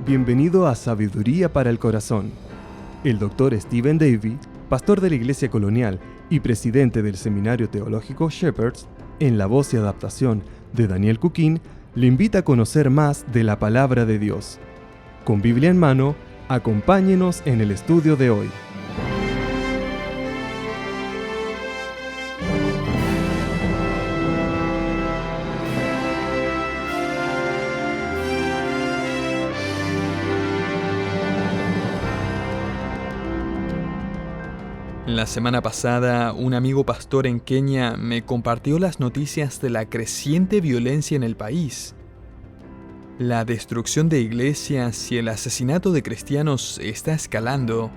Bienvenido a Sabiduría para el Corazón. El Dr. Stephen Davey, pastor de la Iglesia Colonial y presidente del Seminario Teológico Shepherds, en la voz y adaptación de Daniel Cuquín, le invita a conocer más de la Palabra de Dios. Con Biblia en mano, acompáñenos en el estudio de hoy. La semana pasada, un amigo pastor en Kenia me compartió las noticias de la creciente violencia en el país. La destrucción de iglesias y el asesinato de cristianos está escalando.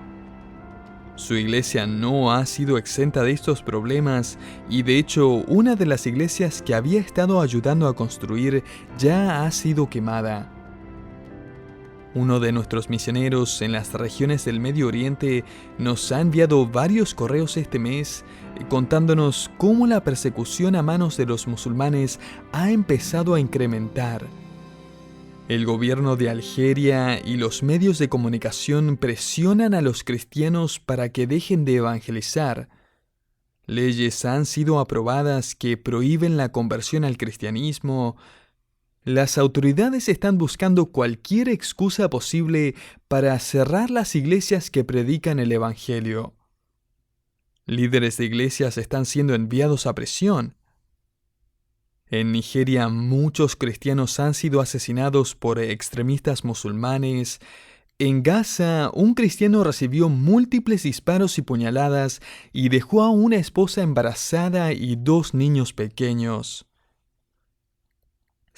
Su iglesia no ha sido exenta de estos problemas y de hecho una de las iglesias que había estado ayudando a construir ya ha sido quemada. Uno de nuestros misioneros en las regiones del Medio Oriente nos ha enviado varios correos este mes contándonos cómo la persecución a manos de los musulmanes ha empezado a incrementar. El gobierno de Algeria y los medios de comunicación presionan a los cristianos para que dejen de evangelizar. Leyes han sido aprobadas que prohíben la conversión al cristianismo. Las autoridades están buscando cualquier excusa posible para cerrar las iglesias que predican el Evangelio. Líderes de iglesias están siendo enviados a prisión. En Nigeria, muchos cristianos han sido asesinados por extremistas musulmanes. En Gaza, un cristiano recibió múltiples disparos y puñaladas y dejó a una esposa embarazada y 2 niños pequeños.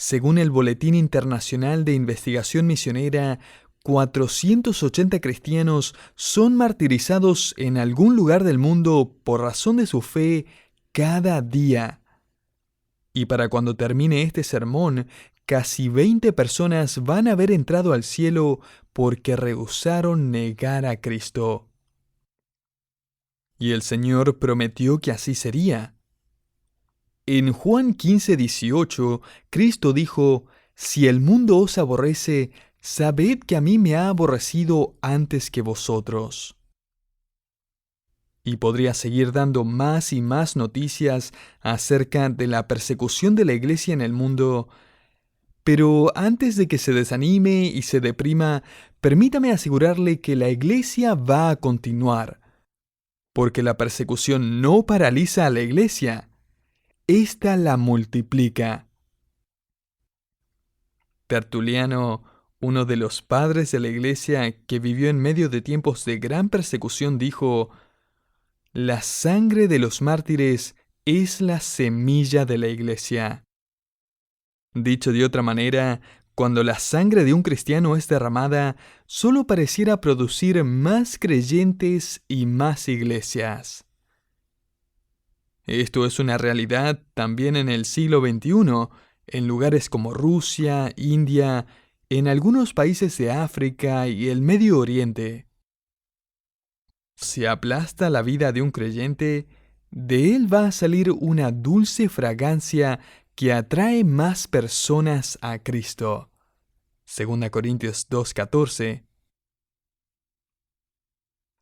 Según el Boletín Internacional de Investigación Misionera, 480 cristianos son martirizados en algún lugar del mundo por razón de su fe cada día. Y para cuando termine este sermón, casi 20 personas van a haber entrado al cielo porque rehusaron negar a Cristo. Y el Señor prometió que así sería. En Juan 15:18, Cristo dijo: «Si el mundo os aborrece, sabed que a mí me ha aborrecido antes que vosotros». Y podría seguir dando más y más noticias acerca de la persecución de la iglesia en el mundo. Pero antes de que se desanime y se deprima, permítame asegurarle que la iglesia va a continuar. Porque la persecución no paraliza a la iglesia. Esta la multiplica. Tertuliano, uno de los padres de la iglesia que vivió en medio de tiempos de gran persecución, dijo: «La sangre de los mártires es la semilla de la iglesia». Dicho de otra manera, cuando la sangre de un cristiano es derramada, solo pareciera producir más creyentes y más iglesias. Esto es una realidad también en el siglo XXI, en lugares como Rusia, India, en algunos países de África y el Medio Oriente. Si aplasta la vida de un creyente, de él va a salir una dulce fragancia que atrae más personas a Cristo. 2 Corintios 2:14.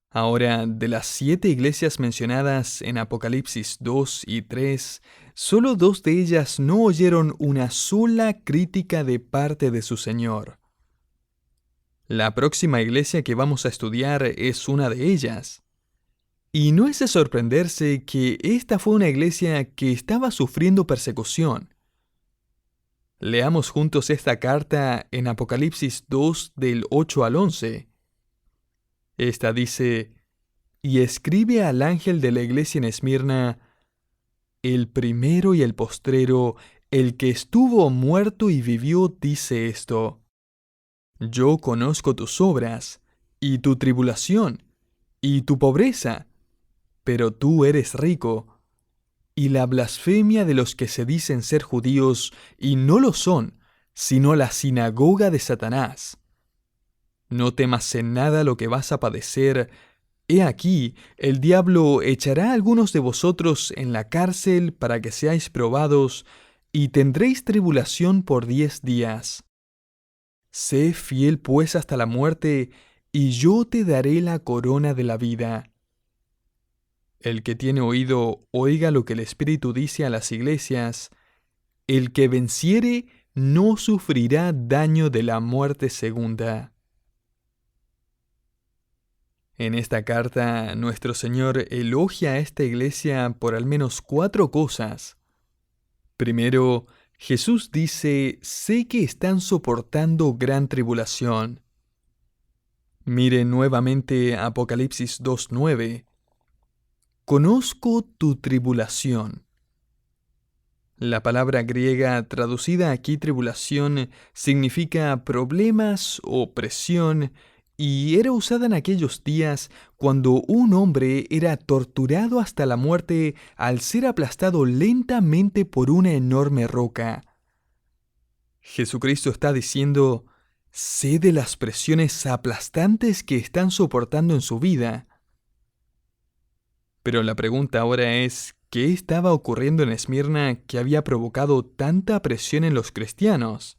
Ahora, de las 7 iglesias mencionadas en Apocalipsis 2 y 3, solo 2 de ellas no oyeron una sola crítica de parte de su Señor. La próxima iglesia que vamos a estudiar es una de ellas. Y no es de sorprenderse que esta fue una iglesia que estaba sufriendo persecución. Leamos juntos esta carta en Apocalipsis 2 del 8 al 11. Esta dice: «Y escribe al ángel de la iglesia en Esmirna, el primero y el postrero, el que estuvo muerto y vivió, dice esto: Yo conozco tus obras, y tu tribulación, y tu pobreza, pero tú eres rico, y la blasfemia de los que se dicen ser judíos, y no lo son, sino la sinagoga de Satanás. No temas en nada lo que vas a padecer. He aquí, el diablo echará a algunos de vosotros en la cárcel para que seáis probados, y tendréis tribulación por 10 días. Sé fiel pues hasta la muerte, y yo te daré la corona de la vida. El que tiene oído, oiga lo que el Espíritu dice a las iglesias. El que venciere no sufrirá daño de la muerte segunda. En esta carta, nuestro Señor elogia a esta iglesia por al menos 4 cosas. Primero, Jesús dice: sé que están soportando gran tribulación. Mire nuevamente Apocalipsis 2:9. Conozco tu tribulación. La palabra griega traducida aquí tribulación significa problemas o presión, y era usada en aquellos días cuando un hombre era torturado hasta la muerte al ser aplastado lentamente por una enorme roca. Jesucristo está diciendo: sé de las presiones aplastantes que están soportando en su vida. Pero la pregunta ahora es: ¿qué estaba ocurriendo en Esmirna que había provocado tanta presión en los cristianos?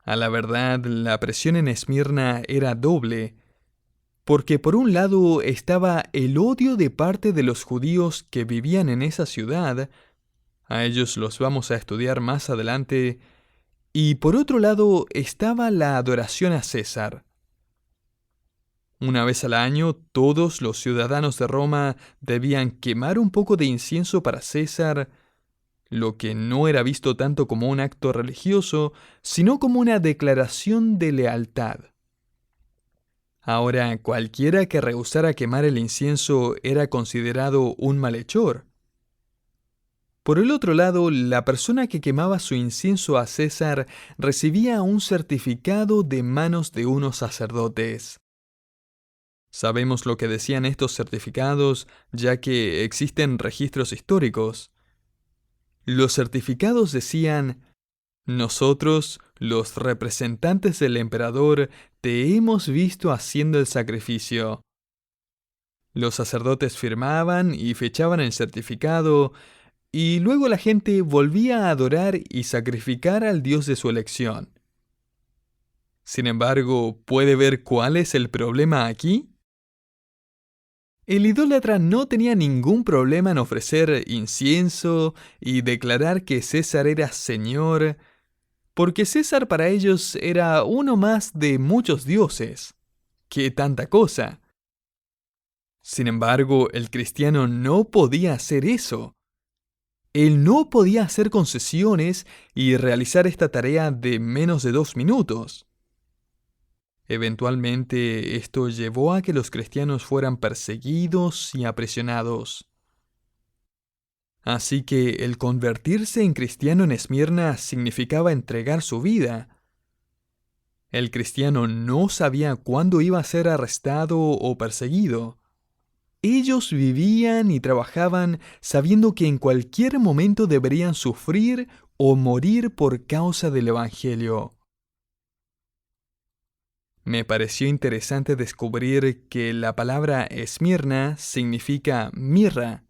A la verdad, la presión en Esmirna era doble, porque por un lado estaba el odio de parte de los judíos que vivían en esa ciudad, a ellos los vamos a estudiar más adelante, y por otro lado estaba la adoración a César. Una vez al año, todos los ciudadanos de Roma debían quemar un poco de incienso para César, lo que no era visto tanto como un acto religioso, sino como una declaración de lealtad. Ahora, cualquiera que rehusara quemar el incienso era considerado un malhechor. Por el otro lado, la persona que quemaba su incienso a César recibía un certificado de manos de unos sacerdotes. Sabemos lo que decían estos certificados, ya que existen registros históricos. Los certificados decían: nosotros, los representantes del emperador, te hemos visto haciendo el sacrificio. Los sacerdotes firmaban y fechaban el certificado, y luego la gente volvía a adorar y sacrificar al Dios de su elección. Sin embargo, ¿puede ver cuál es el problema aquí? El idólatra no tenía ningún problema en ofrecer incienso y declarar que César era Señor, porque César para ellos era uno más de muchos dioses. ¡Qué tanta cosa! Sin embargo, el cristiano no podía hacer eso. Él no podía hacer concesiones y realizar esta tarea de menos de 2 minutos. Eventualmente, esto llevó a que los cristianos fueran perseguidos y aprisionados. Así que el convertirse en cristiano en Esmirna significaba entregar su vida. El cristiano no sabía cuándo iba a ser arrestado o perseguido. Ellos vivían y trabajaban sabiendo que en cualquier momento deberían sufrir o morir por causa del Evangelio. Me pareció interesante descubrir que la palabra Esmirna significa mirra.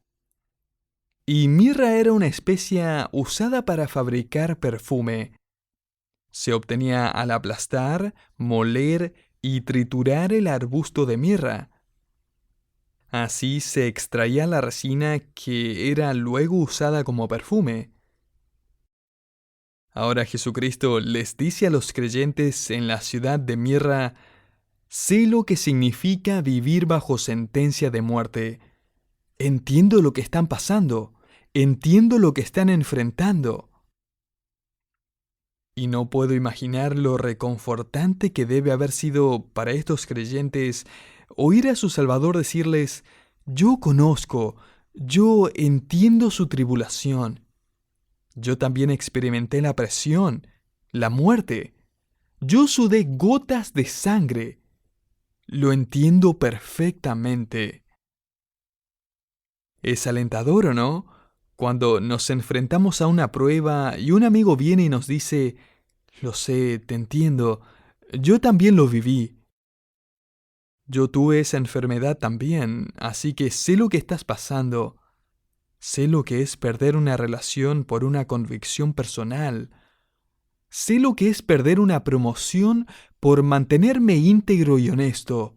Y mirra era una especia usada para fabricar perfume. Se obtenía al aplastar, moler y triturar el arbusto de mirra. Así se extraía la resina que era luego usada como perfume. Ahora Jesucristo les dice a los creyentes en la ciudad de Mirra: sé lo que significa vivir bajo sentencia de muerte. Entiendo lo que están pasando. Entiendo lo que están enfrentando. Y no puedo imaginar lo reconfortante que debe haber sido para estos creyentes oír a su Salvador decirles: yo conozco, yo entiendo su tribulación. Yo también experimenté la presión, la muerte. Yo sudé gotas de sangre. Lo entiendo perfectamente. Es alentador, ¿o no? Cuando nos enfrentamos a una prueba y un amigo viene y nos dice: lo sé, te entiendo, yo también lo viví. Yo tuve esa enfermedad también, así que sé lo que estás pasando. Sé lo que es perder una relación por una convicción personal. Sé lo que es perder una promoción por mantenerme íntegro y honesto.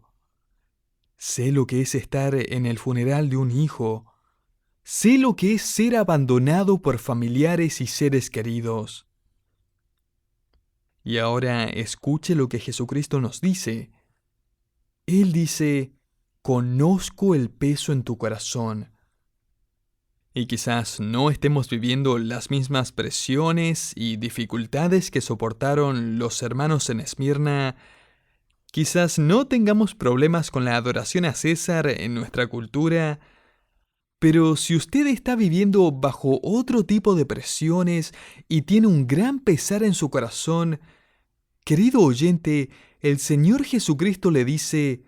Sé lo que es estar en el funeral de un hijo. Sé lo que es ser abandonado por familiares y seres queridos. Y ahora escuche lo que Jesucristo nos dice. Él dice, conozco el peso en tu corazón. Y quizás no estemos viviendo las mismas presiones y dificultades que soportaron los hermanos en Esmirna. Quizás no tengamos problemas con la adoración a César en nuestra cultura, pero si usted está viviendo bajo otro tipo de presiones y tiene un gran pesar en su corazón, querido oyente, el Señor Jesucristo le dice,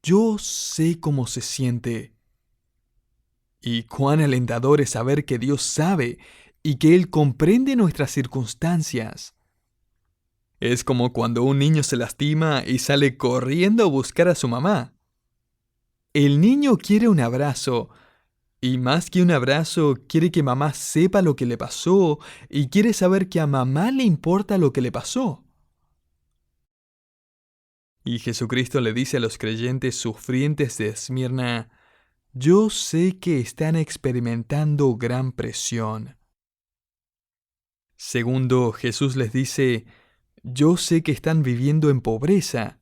yo sé cómo se siente. Y cuán alentador es saber que Dios sabe y que Él comprende nuestras circunstancias. Es como cuando un niño se lastima y sale corriendo a buscar a su mamá. El niño quiere un abrazo, y más que un abrazo, quiere que mamá sepa lo que le pasó y quiere saber que a mamá le importa lo que le pasó. Y Jesucristo le dice a los creyentes sufrientes de Esmirna, yo sé que están experimentando gran presión. Segundo, Jesús les dice, yo sé que están viviendo en pobreza.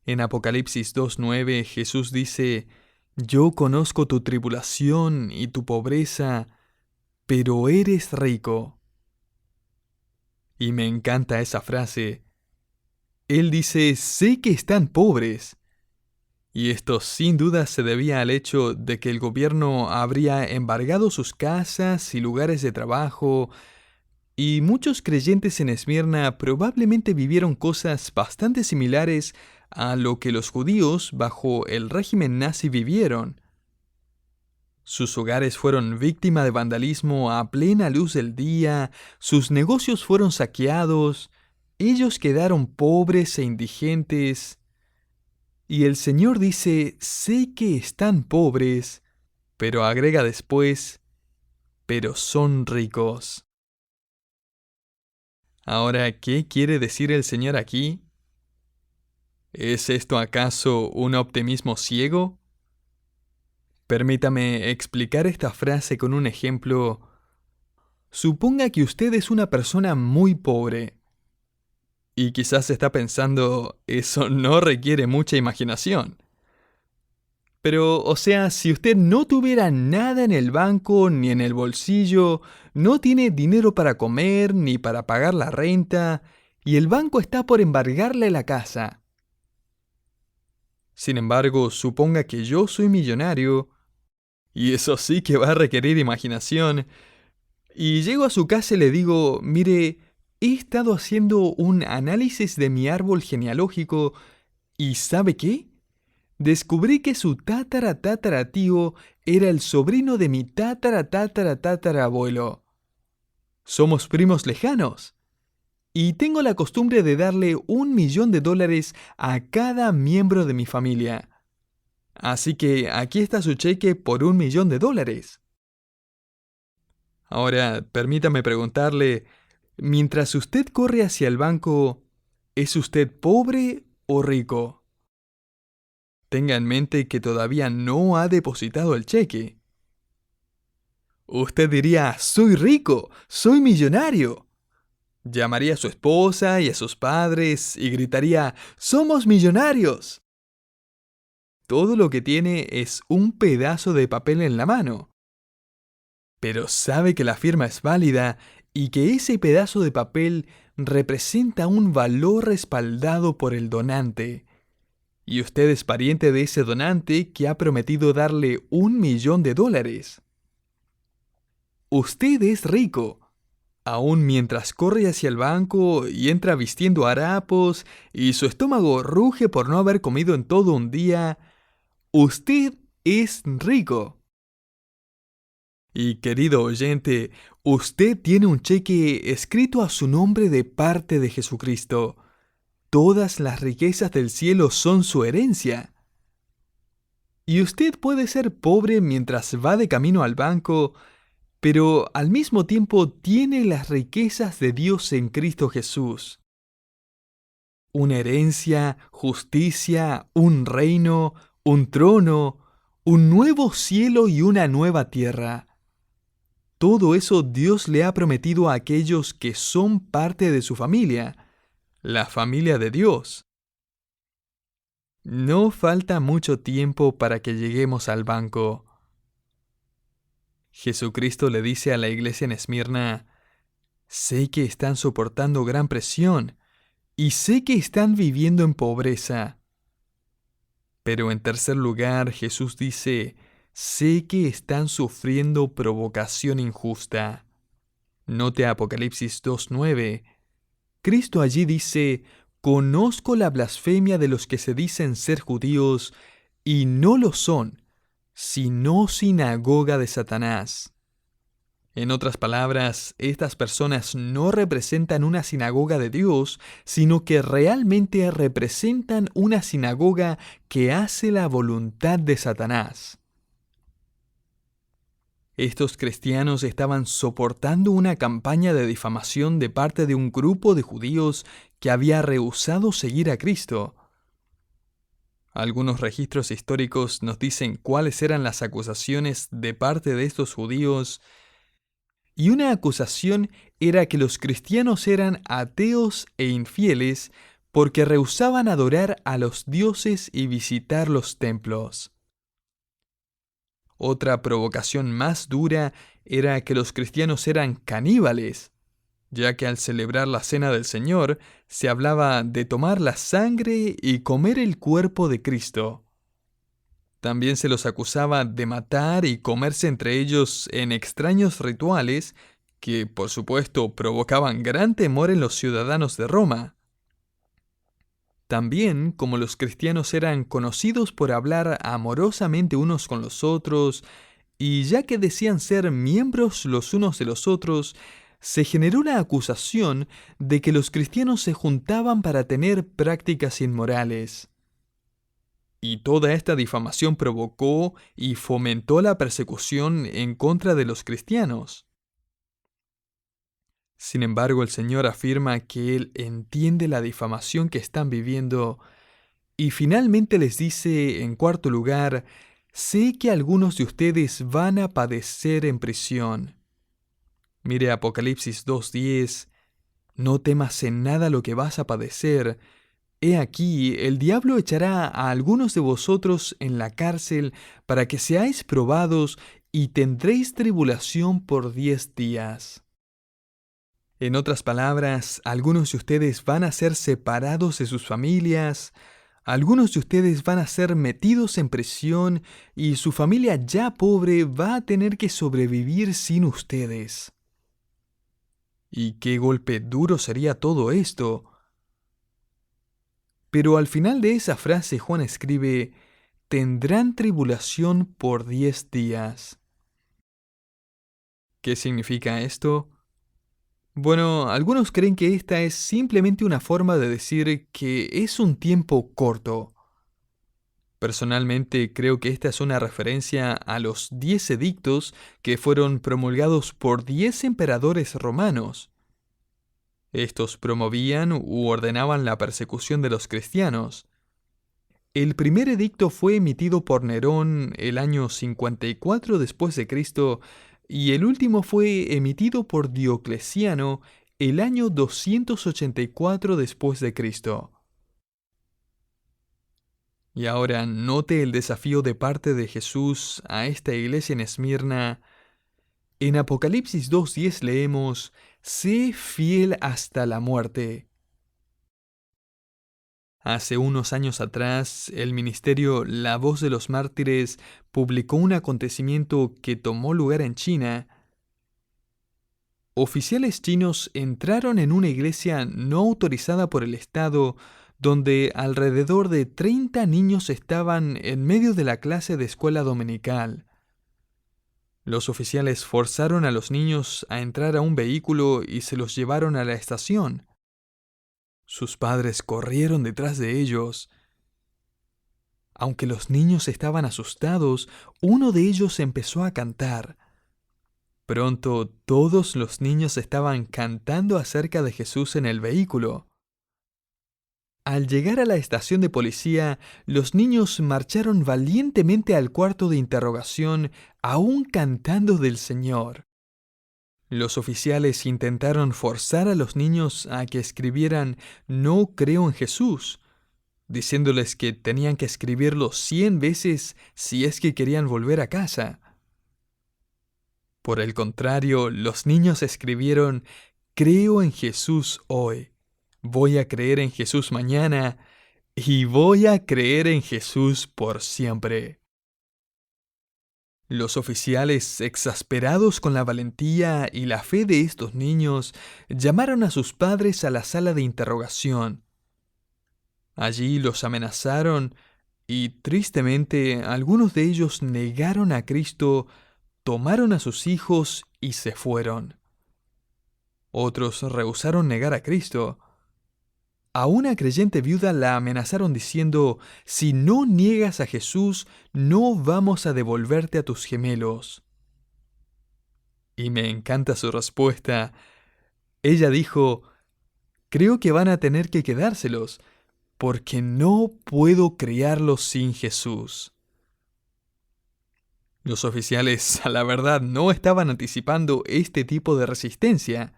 En Apocalipsis 2:9 Jesús dice, yo conozco tu tribulación y tu pobreza, pero eres rico. Y me encanta esa frase. Él dice, sé que están pobres. Y esto sin duda se debía al hecho de que el gobierno habría embargado sus casas y lugares de trabajo, y muchos creyentes en Esmirna probablemente vivieron cosas bastante similares a lo que los judíos bajo el régimen nazi vivieron. Sus hogares fueron víctima de vandalismo a plena luz del día, sus negocios fueron saqueados, ellos quedaron pobres e indigentes. Y el Señor dice, sé que están pobres, pero agrega después, pero son ricos. Ahora, ¿qué quiere decir el Señor aquí? ¿Es esto acaso un optimismo ciego? Permítame explicar esta frase con un ejemplo. Suponga que usted es una persona muy pobre. Y quizás está pensando, eso no requiere mucha imaginación. Pero, o sea, si usted no tuviera nada en el banco ni en el bolsillo, no tiene dinero para comer ni para pagar la renta, y el banco está por embargarle la casa. Sin embargo, suponga que yo soy millonario, y eso sí que va a requerir imaginación, y llego a su casa y le digo, mire, he estado haciendo un análisis de mi árbol genealógico, ¿y sabe qué? Descubrí que su tataratío era el sobrino de mi tatarabuelo. Somos primos lejanos. Y tengo la costumbre de darle $1.000.000 a cada miembro de mi familia. Así que aquí está su cheque por $1.000.000. Ahora, permítame preguntarle, mientras usted corre hacia el banco, ¿es usted pobre o rico? Tenga en mente que todavía no ha depositado el cheque. Usted diría, soy rico, soy millonario. Llamaría a su esposa y a sus padres y gritaría, ¡somos millonarios! Todo lo que tiene es un pedazo de papel en la mano. Pero sabe que la firma es válida y que ese pedazo de papel representa un valor respaldado por el donante. Y usted es pariente de ese donante que ha prometido darle $1.000.000. Usted es rico. Aún mientras corre hacia el banco y entra vistiendo harapos y su estómago ruge por no haber comido en todo un día, usted es rico. Y querido oyente, usted tiene un cheque escrito a su nombre de parte de Jesucristo. Todas las riquezas del cielo son su herencia. Y usted puede ser pobre mientras va de camino al banco, pero al mismo tiempo tiene las riquezas de Dios en Cristo Jesús. Una herencia, justicia, un reino, un trono, un nuevo cielo y una nueva tierra. Todo eso Dios le ha prometido a aquellos que son parte de su familia, la familia de Dios. No falta mucho tiempo para que lleguemos al banco. Jesucristo le dice a la iglesia en Esmirna: sé que están soportando gran presión y sé que están viviendo en pobreza. Pero en tercer lugar, Jesús dice: sé que están sufriendo provocación injusta. Note Apocalipsis 2:9. Cristo allí dice: conozco la blasfemia de los que se dicen ser judíos y no lo son, sino sinagoga de Satanás. En otras palabras, estas personas no representan una sinagoga de Dios, sino que realmente representan una sinagoga que hace la voluntad de Satanás. Estos cristianos estaban soportando una campaña de difamación de parte de un grupo de judíos que había rehusado seguir a Cristo. Algunos registros históricos nos dicen cuáles eran las acusaciones de parte de estos judíos, y una acusación era que los cristianos eran ateos e infieles porque rehusaban adorar a los dioses y visitar los templos. Otra provocación más dura era que los cristianos eran caníbales, ya que al celebrar la Cena del Señor se hablaba de tomar la sangre y comer el cuerpo de Cristo. También se los acusaba de matar y comerse entre ellos en extraños rituales que, por supuesto, provocaban gran temor en los ciudadanos de Roma. También, como los cristianos eran conocidos por hablar amorosamente unos con los otros, y ya que decían ser miembros los unos de los otros, se generó la acusación de que los cristianos se juntaban para tener prácticas inmorales. Y toda esta difamación provocó y fomentó la persecución en contra de los cristianos. Sin embargo, el Señor afirma que Él entiende la difamación que están viviendo y finalmente les dice, en cuarto lugar, sé que algunos de ustedes van a padecer en prisión. Mire Apocalipsis 2:10, no temas en nada lo que vas a padecer. He aquí, el diablo echará a algunos de vosotros en la cárcel para que seáis probados y tendréis tribulación por 10 días. En otras palabras, algunos de ustedes van a ser separados de sus familias, algunos de ustedes van a ser metidos en prisión y su familia ya pobre va a tener que sobrevivir sin ustedes. Y qué golpe duro sería todo esto. Pero al final de esa frase Juan escribe, tendrán tribulación por 10 días. ¿Qué significa esto? Bueno, algunos creen que esta es simplemente una forma de decir que es un tiempo corto. Personalmente creo que esta es una referencia a los 10 edictos que fueron promulgados por 10 emperadores romanos. Estos promovían u ordenaban la persecución de los cristianos. El primer edicto fue emitido por Nerón el año 54 después de Cristo y el último fue emitido por Diocleciano el año 284 después de Cristo. Y ahora note el desafío de parte de Jesús a esta iglesia en Esmirna. En Apocalipsis 2:10 leemos, sé fiel hasta la muerte. Hace unos años atrás, el ministerio La Voz de los Mártires publicó un acontecimiento que tomó lugar en China. Oficiales chinos entraron en una iglesia no autorizada por el Estado, donde alrededor de 30 niños estaban en medio de la clase de escuela dominical. Los oficiales forzaron a los niños a entrar a un vehículo y se los llevaron a la estación. Sus padres corrieron detrás de ellos. Aunque los niños estaban asustados, uno de ellos empezó a cantar. Pronto todos los niños estaban cantando acerca de Jesús en el vehículo. Al llegar a la estación de policía, los niños marcharon valientemente al cuarto de interrogación, aún cantando del Señor. Los oficiales intentaron forzar a los niños a que escribieran "No creo en Jesús", diciéndoles que tenían que escribirlo 100 veces si es que querían volver a casa. Por el contrario, los niños escribieron "Creo en Jesús hoy, voy a creer en Jesús mañana y voy a creer en Jesús por siempre". Los oficiales, exasperados con la valentía y la fe de estos niños, llamaron a sus padres a la sala de interrogación. Allí los amenazaron y, tristemente, algunos de ellos negaron a Cristo, tomaron a sus hijos y se fueron. Otros rehusaron negar a Cristo. A una creyente viuda la amenazaron diciendo: "Si no niegas a Jesús, no vamos a devolverte a tus gemelos". Y me encanta su respuesta. Ella dijo: "Creo que van a tener que quedárselos, porque no puedo criarlos sin Jesús". Los oficiales, a la verdad, no estaban anticipando este tipo de resistencia.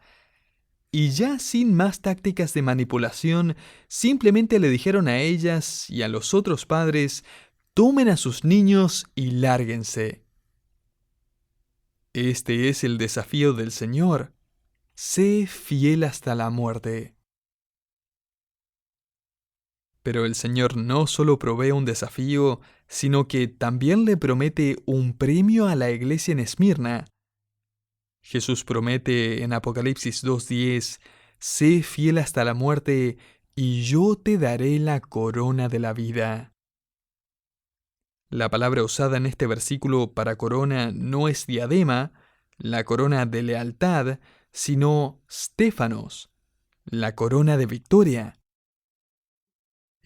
Y ya sin más tácticas de manipulación, simplemente le dijeron a ellas y a los otros padres: "Tomen a sus niños y lárguense". Este es el desafío del Señor. Sé fiel hasta la muerte. Pero el Señor no solo provee un desafío, sino que también le promete un premio a la iglesia en Esmirna. Jesús promete en Apocalipsis 2:10: "Sé fiel hasta la muerte, y yo te daré la corona de la vida". La palabra usada en este versículo para corona no es diadema, la corona de lealtad, sino stéfanos, la corona de victoria.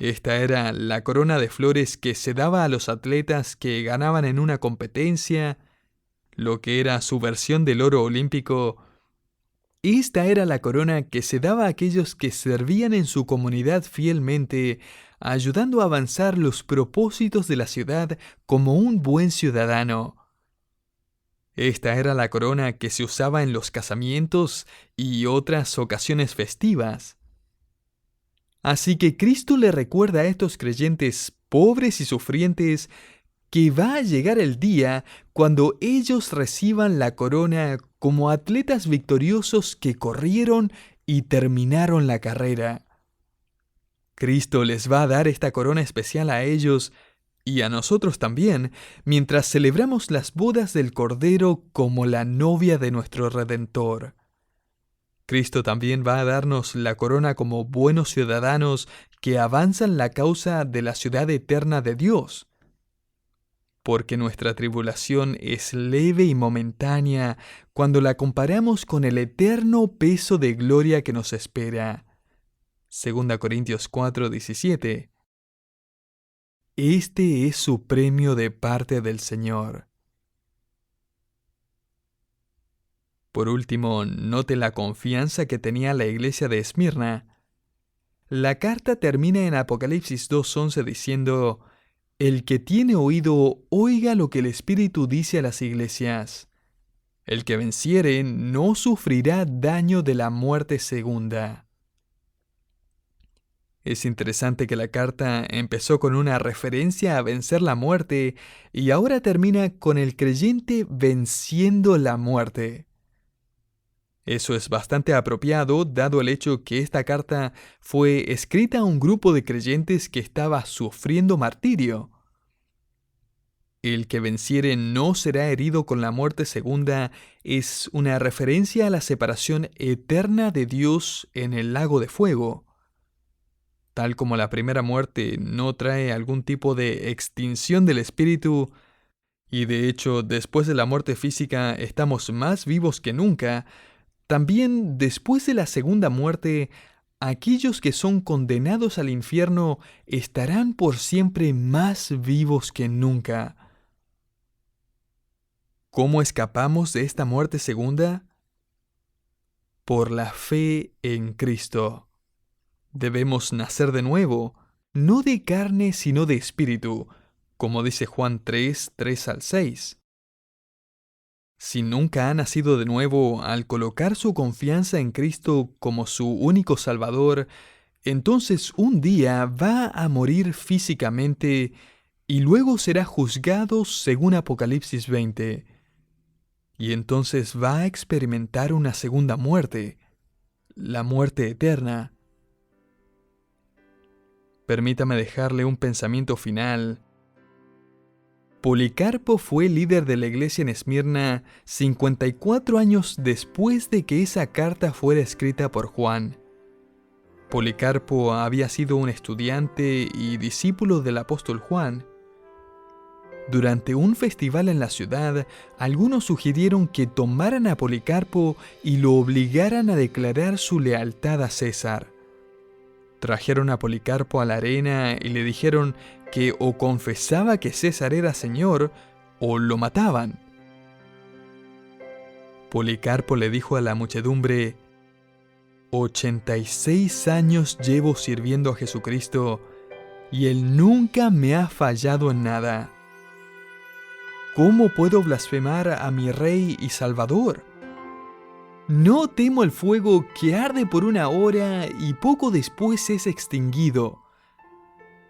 Esta era la corona de flores que se daba a los atletas que ganaban en una competencia, lo que era su versión del oro olímpico. Esta era la corona que se daba a aquellos que servían en su comunidad fielmente, ayudando a avanzar los propósitos de la ciudad como un buen ciudadano. Esta era la corona que se usaba en los casamientos y otras ocasiones festivas. Así que Cristo le recuerda a estos creyentes pobres y sufrientes que va a llegar el día cuando ellos reciban la corona como atletas victoriosos que corrieron y terminaron la carrera. Cristo les va a dar esta corona especial a ellos y a nosotros también, mientras celebramos las bodas del Cordero como la novia de nuestro Redentor. Cristo también va a darnos la corona como buenos ciudadanos que avanzan la causa de la ciudad eterna de Dios. Porque nuestra tribulación es leve y momentánea cuando la comparamos con el eterno peso de gloria que nos espera. 2 Corintios 4:17. Este es su premio de parte del Señor. Por último, note la confianza que tenía la iglesia de Esmirna. La carta termina en Apocalipsis 2:11 diciendo: "El que tiene oído, oiga lo que el Espíritu dice a las iglesias. El que venciere no sufrirá daño de la muerte segunda". Es interesante que la carta empezó con una referencia a vencer la muerte y ahora termina con el creyente venciendo la muerte. Eso es bastante apropiado, dado el hecho que esta carta fue escrita a un grupo de creyentes que estaba sufriendo martirio. El que venciere no será herido con la muerte segunda es una referencia a la separación eterna de Dios en el lago de fuego. Tal como la primera muerte no trae algún tipo de extinción del espíritu, y de hecho después de la muerte física estamos más vivos que nunca, también después de la segunda muerte, aquellos que son condenados al infierno estarán por siempre más vivos que nunca. ¿Cómo escapamos de esta muerte segunda? Por la fe en Cristo. Debemos nacer de nuevo, no de carne sino de espíritu, como dice Juan 3, 3 al 6. Si nunca ha nacido de nuevo al colocar su confianza en Cristo como su único Salvador, entonces un día va a morir físicamente y luego será juzgado según Apocalipsis 20. Y entonces va a experimentar una segunda muerte, la muerte eterna. Permítame dejarle un pensamiento final. Policarpo fue líder de la iglesia en Esmirna 54 años después de que esa carta fuera escrita por Juan. Policarpo había sido un estudiante y discípulo del apóstol Juan. Durante un festival en la ciudad, algunos sugirieron que tomaran a Policarpo y lo obligaran a declarar su lealtad a César. Trajeron a Policarpo a la arena y le dijeron que o confesaba que César era señor o lo mataban. Policarpo le dijo a la muchedumbre: 86 años llevo sirviendo a Jesucristo y Él nunca me ha fallado en nada. ¿Cómo puedo blasfemar a mi Rey y Salvador? No temo el fuego que arde por una hora y poco después es extinguido.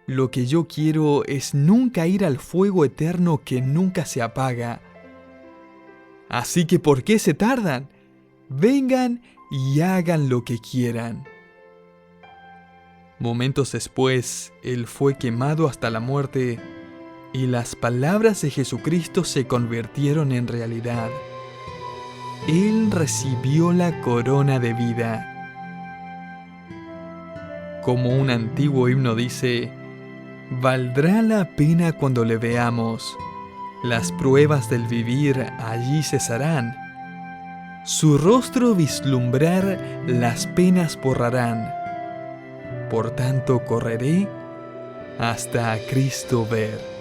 Lo que yo quiero es nunca ir al fuego eterno que nunca se apaga. Así que ¿por qué se tardan? Vengan y hagan lo que quieran. Momentos después, él fue quemado hasta la muerte y las palabras de Jesucristo se convirtieron en realidad. Él recibió la corona de vida. Como un antiguo himno dice, valdrá la pena cuando le veamos. Las pruebas del vivir allí cesarán. Su rostro vislumbrar las penas borrarán. Por tanto correré hasta a Cristo ver.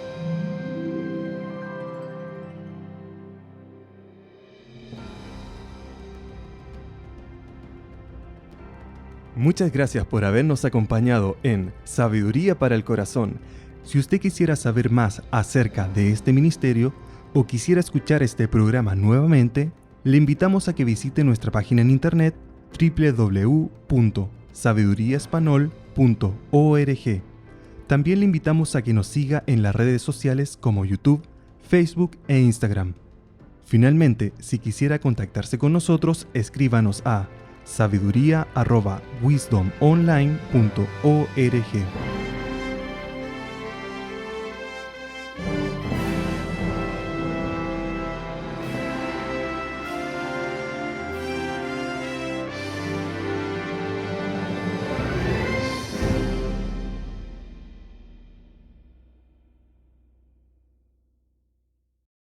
Muchas gracias por habernos acompañado en Sabiduría para el Corazón. Si usted quisiera saber más acerca de este ministerio o quisiera escuchar este programa nuevamente, le invitamos a que visite nuestra página en internet www.sabiduriaespanol.org. También le invitamos a que nos siga en las redes sociales como YouTube, Facebook e Instagram. Finalmente, si quisiera contactarse con nosotros, escríbanos a sabiduría@wisdomonline.org.